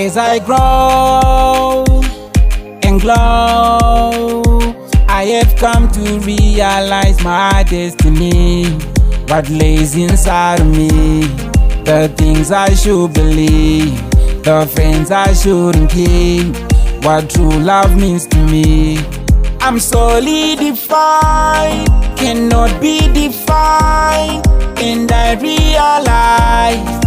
As I grow and glow, I have come to realize my destiny. What lays inside of me, the things I should believe, the friends I shouldn't keep, what true love means to me. I'm solidified, cannot be defined, and I realize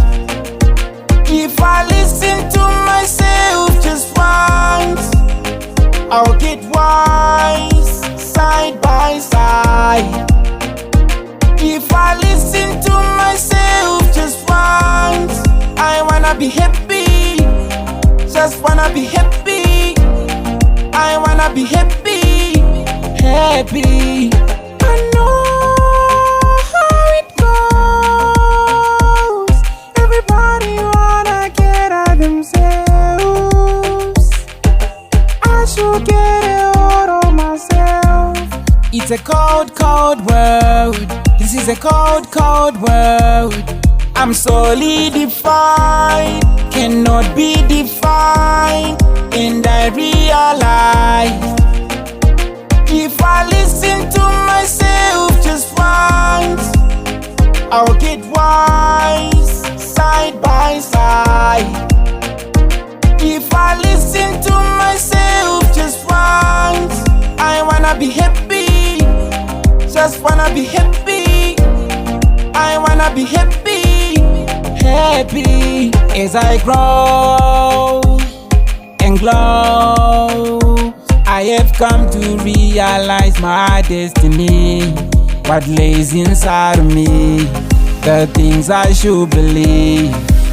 if I listen to myself just once, I'll get wise side by side. If I listen to myself just once, I wanna be happy, just wanna be happy. I wanna be happy, happy. I know how it goes. Everybody wanna get at themselves. I should get it out of myself. It's a cold, cold world. This is a cold, cold world. I'm solidified, cannot be defined, and I realize if I listen to myself just once, I'll get wise side by side. If I listen to myself just once, I wanna be happy, just wanna be happy. I wanna be happy, happy. As I grow and glow, I have come to realize my destiny. What lays inside of me, the things I should believe,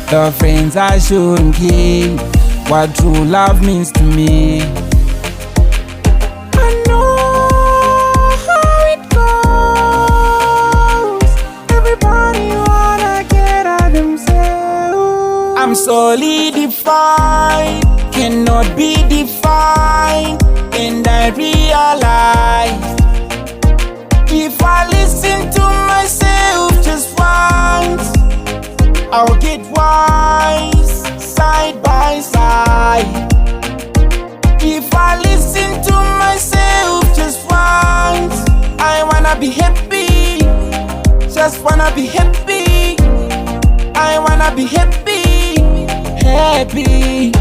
the friends I shouldn't keep, what true love means to me. I know how it goes. Everybody wanna get at themselves. I'm solidified, cannot be defined, and I realize if I listen to myself just once, I'll get wise side by side. If I listen to myself just once, I wanna be happy, just wanna be happy. I wanna be happy, happy.